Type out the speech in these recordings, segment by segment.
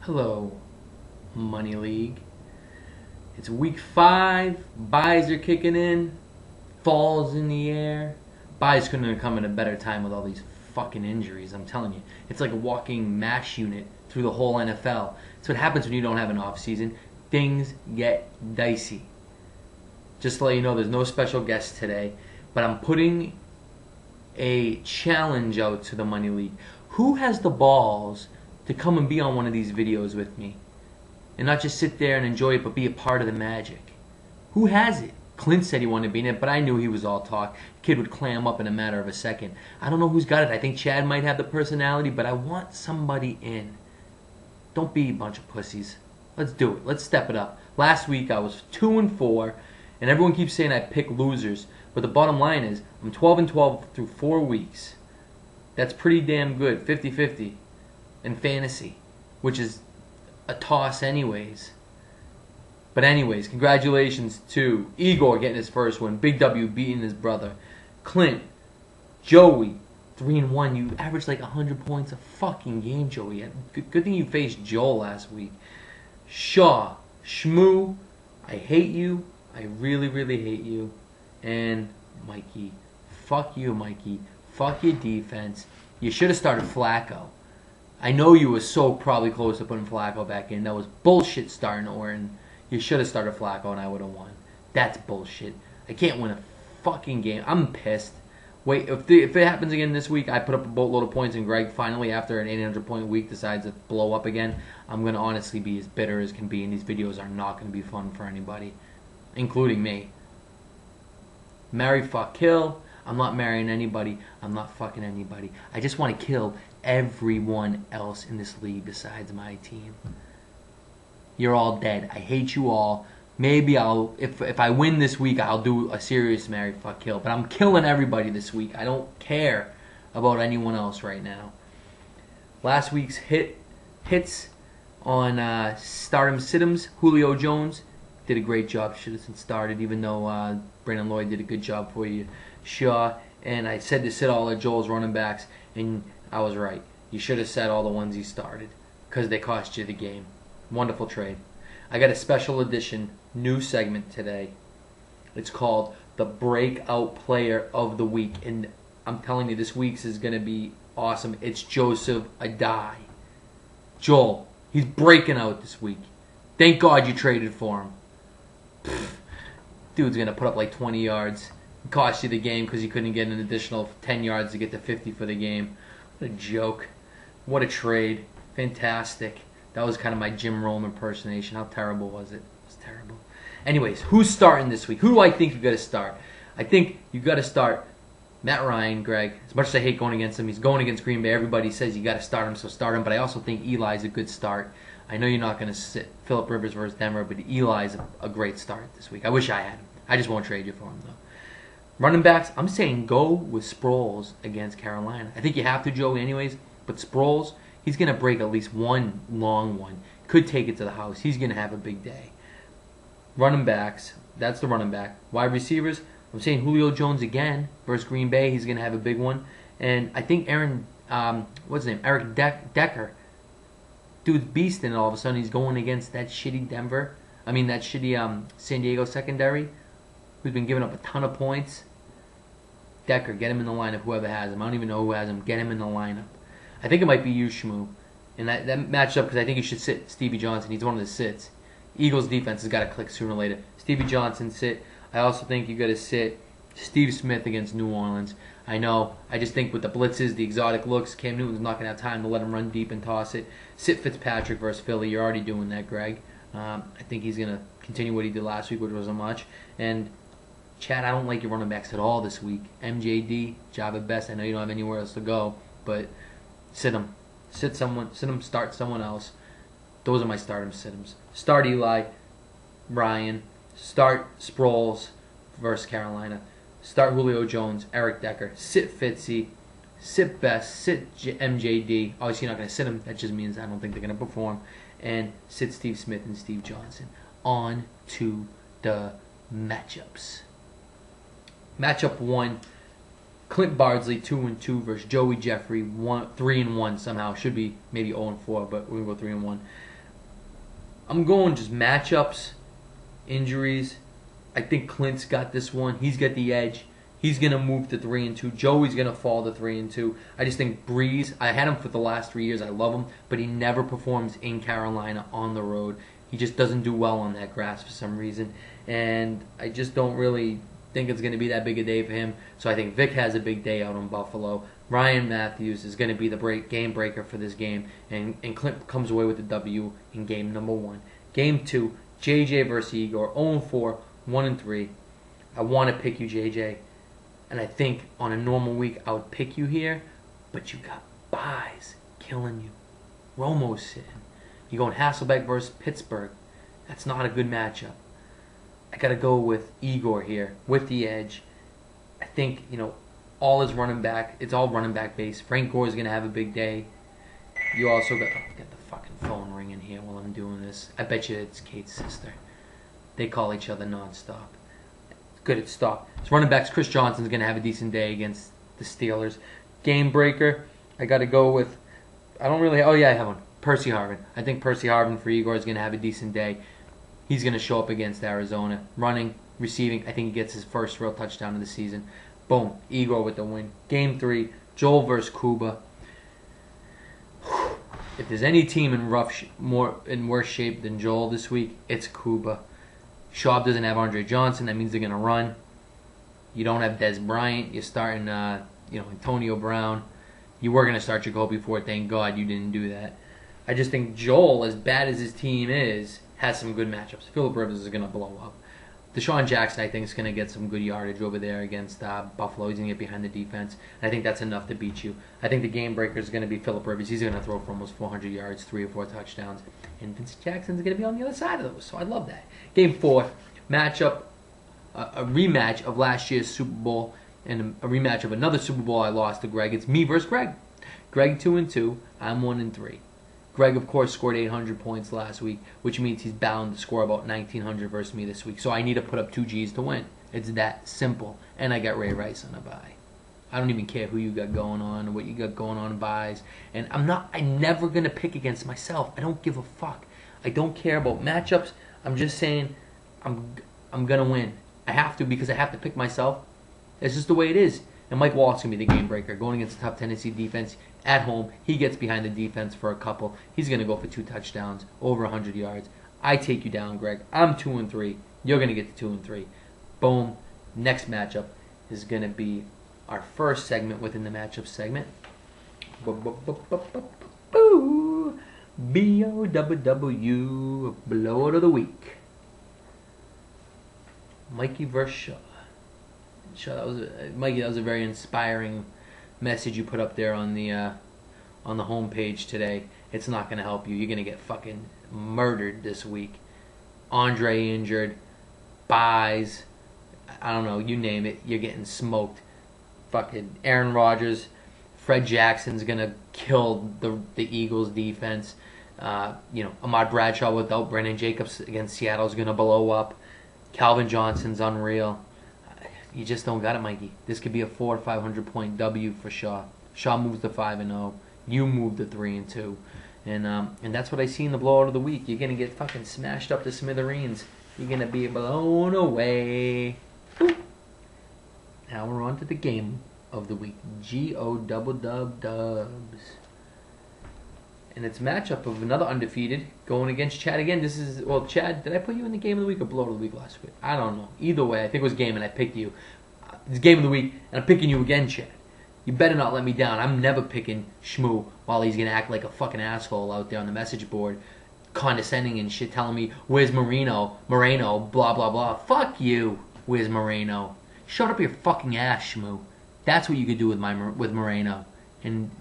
Hello, Money League. It's week 5. Buys are kicking in. Falls in the air. Buys couldn't have come at a better time with all these fucking injuries. I'm telling you, it's like a walking MASH unit through the whole NFL. That's what happens when you don't have an off season. Things get dicey. Just to let you know, there's no special guest today, but I'm putting a challenge out to the Money League. Who has the balls to come and be on one of these videos with me? And not just sit there and enjoy it, but be a part of the magic. Who has it? Clint said he wanted to be in it, but I knew he was all talk. The kid would clam up in a matter of a second. I don't know who's got it. I think Chad might have the personality, but I want somebody in. Don't be a bunch of pussies. Let's do it. Let's step it up. Last week I was 2-4, and everyone keeps saying I pick losers. But the bottom line is, I'm 12-12 through 4 weeks. That's pretty damn good, 50-50 in fantasy, which is a toss anyways. But anyways, congratulations to Igor getting his first win. Big W beating his brother. Clint, Joey, 3-1. You averaged like 100 points a fucking game, Joey. Good thing you faced Joel last week. Shaw, Shmoo, I hate you. I really, really hate you. And Mikey, fuck you, Mikey. Fuck your defense. You should have started Flacco. I know you were so probably close to putting Flacco back in. That was bullshit starting Orton. You should have started Flacco and I would have won. That's bullshit. I can't win a fucking game. I'm pissed. Wait, if it happens again this week, I put up a boatload of points and Greg finally, after an 800-point week, decides to blow up again, I'm going to honestly be as bitter as can be, and these videos are not going to be fun for anybody, including me. Marry, fuck, kill. I'm not marrying anybody. I'm not fucking anybody. I just want to kill everyone else in this league besides my team. You're all dead. I hate you all. Maybe if I win this week, I'll do a serious marry, fuck, kill. But I'm killing everybody this week. I don't care about anyone else right now. Last week's hits on Stardom Siddums, Julio Jones did a great job. Should have started, even though Brandon Lloyd did a good job for you. Shaw, and I said to sit all of Joel's running backs, and I was right. You should have set all the ones he started, because they cost you the game. Wonderful trade. I got a special edition new segment today. It's called the Breakout Player of the Week, and I'm telling you, this week's is going to be awesome. It's Joseph Adai. Joel, he's breaking out this week. Thank God you traded for him. Dude's going to put up like 20 yards. It cost you the game because you couldn't get an additional 10 yards to get to 50 for the game. What a joke. What a trade. Fantastic. That was kind of my Jim Rome impersonation. How terrible was it? It was terrible. Anyways, who's starting this week? Who do I think you got to start? I think you got to start Matt Ryan, Greg. As much as I hate going against him, he's going against Green Bay. Everybody says you got to start him, so start him. But I also think Eli's a good start. I know you're not going to sit Phillip Rivers versus Denver, but Eli's a great start this week. I wish I had him. I just won't trade you for him, though. Running backs, I'm saying go with Sproles against Carolina. I think you have to, Joey, anyways. But Sproles, he's going to break at least one long one. Could take it to the house. He's going to have a big day. Running backs, that's the running back. Wide receivers, I'm saying Julio Jones again versus Green Bay. He's going to have a big one. And I think Eric Decker, dude's beasting, all of a sudden he's going against that shitty San Diego secondary, who's been giving up a ton of points. Decker, get him in the lineup, whoever has him. I don't even know who has him. Get him in the lineup. I think it might be you, Shmoo. And that matched up because I think you should sit Stevie Johnson. He's one of the sits. Eagles defense has got to click sooner or later. Stevie Johnson, sit. I also think you got to sit Steve Smith against New Orleans. I know. I just think with the blitzes, the exotic looks, Cam Newton's not going to have time to let him run deep and toss it. Sit Fitzpatrick versus Philly. You're already doing that, Greg. I think he's going to continue what he did last week, which wasn't much. And Chad, I don't like your running backs at all this week. MJD, job at best. I know you don't have anywhere else to go, but sit him. Sit him, start someone else. Those are my sit-ems. Start Eli, Ryan. Start Sproles versus Carolina. Start Julio Jones, Eric Decker. Sit Fitzy. Sit Best. Sit MJD. Obviously, you're not going to sit him. That just means I don't think they're going to perform. And sit Steve Smith and Steve Johnson. On to the matchups. Matchup 1, Clint Bardsley 2-2 versus Joey Jeffrey 3-1 somehow. Should be maybe 0-4, but we're gonna go 3-1. I'm going just matchups, injuries. I think Clint's got this one. He's got the edge. He's gonna move to 3-2. Joey's gonna fall to 3-2. I just think Breeze. I had him for the last 3 years. I love him, but he never performs in Carolina on the road. He just doesn't do well on that grass for some reason, and I just don't really think it's going to be that big a day for him. So I think Vic has a big day out in Buffalo. Ryan Matthews is going to be the game breaker for this game, and Clint comes away with the W in game number 1. Game 2, JJ versus Igor, 0-4, 1-3. I want to pick you, JJ, and I think on a normal week I would pick you here, but you got buys killing you. Romo's sitting. You're going Hasselbeck versus Pittsburgh. That's not a good matchup. I got to go with Igor here with the edge. I think, all his running back, it's all running back based. Frank Gore's going to have a big day. You also got the fucking phone ringing here while I'm doing this. I bet you it's Kate's sister. They call each other nonstop. It's good at stop. His running backs, Chris Johnson's going to have a decent day against the Steelers. Game breaker, I got to go with, I have one. Percy Harvin. I think Percy Harvin for Igor is going to have a decent day. He's going to show up against Arizona. Running, receiving, I think he gets his first real touchdown of the season. Boom, Igor with the win. Game 3, Joel versus Kuba. If there's any team in worse shape than Joel this week, it's Kuba. Schaub doesn't have Andre Johnson. That means they're going to run. You don't have Des Bryant. You're starting, Antonio Brown. You were going to start Jacoby Ford. Thank God you didn't do that. I just think Joel, as bad as his team is, has some good matchups. Phillip Rivers is going to blow up. Deshaun Jackson, I think, is going to get some good yardage over there against Buffalo. He's going to get behind the defense. And I think that's enough to beat you. I think the game breaker is going to be Phillip Rivers. He's going to throw for almost 400 yards, 3 or 4 touchdowns. And Vince Jackson's going to be on the other side of those. So I love that. Game 4, matchup, a rematch of last year's Super Bowl and a rematch of another Super Bowl I lost to Greg. It's me versus Greg. Greg 2-2. I'm 1-3. Greg, of course, scored 800 points last week, which means he's bound to score about 1,900 versus me this week. So I need to put up 2 Gs to win. It's that simple. And I got Ray Rice on a bye. I don't even care who you got going on or what you got going on in buys. And I'm never going to pick against myself. I don't give a fuck. I don't care about matchups. I'm just saying I'm going to win. I have to because I have to pick myself. It's just the way it is. And Mike Wallace going to be the game breaker. Going against the top Tennessee defense at home. He gets behind the defense for a couple. He's going to go for 2 touchdowns, over 100 yards. I take you down, Greg. I'm 2-3. You're going to get to 2-3. Boom. Next matchup is going to be our first segment within the matchup segment. B-O-W-W, blowout of the week. Mikey versus Shaw. Mikey, that was a very inspiring message you put up there on the homepage today. It's not going to help you. You're going to get fucking murdered this week. Andre injured, buys, I don't know, you name it, you're getting smoked. Fucking Aaron Rodgers, Fred Jackson's going to kill the Eagles defense. Ahmad Bradshaw without Brennan Jacobs against Seattle is going to blow up. Calvin Johnson's unreal. You just don't got it, Mikey. This could be a 400 or 500 point W for Shaw. Shaw moves to 5-0. You move to 3-2, and that's what I see in the blowout of the week. You're gonna get fucking smashed up to smithereens. You're gonna be blown away. Boop. Now we're on to the game of the week. G-O-double-dub-dubs. And it's a matchup of another undefeated going against Chad again. Chad, did I put you in the game of the week or blowout of the week last week? I don't know. Either way, I think it was game and I picked you. It's game of the week and I'm picking you again, Chad. You better not let me down. I'm never picking Shmoo while he's going to act like a fucking asshole out there on the message board, condescending and shit, telling me, where's Moreno, blah, blah, blah. Fuck you, where's Moreno? Shut up your fucking ass, Shmoo. That's what you could do with Moreno. And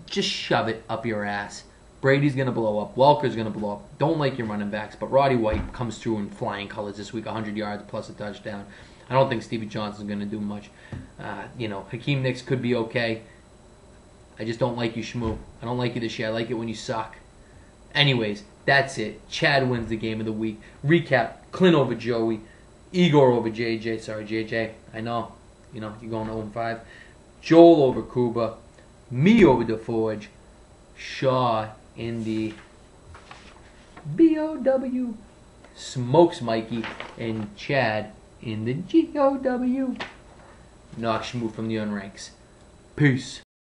just shove it up your ass. Brady's going to blow up. Welker's going to blow up. Don't like your running backs, but Roddy White comes through in flying colors this week, 100 yards plus a touchdown. I don't think Stevie Johnson's going to do much. Hakeem Nicks could be okay. I just don't like you, Shmoo. I don't like you this year. I like it when you suck. Anyways, that's it. Chad wins the game of the week. Recap, Clint over Joey. Igor over JJ. Sorry, JJ. I know. You're going 0-5. Joel over Kuba, me over DeForge, Shaw in the BOW, Smokes Mikey, and Chad in the GOW. Knox Schmoo from the Unranks. Peace.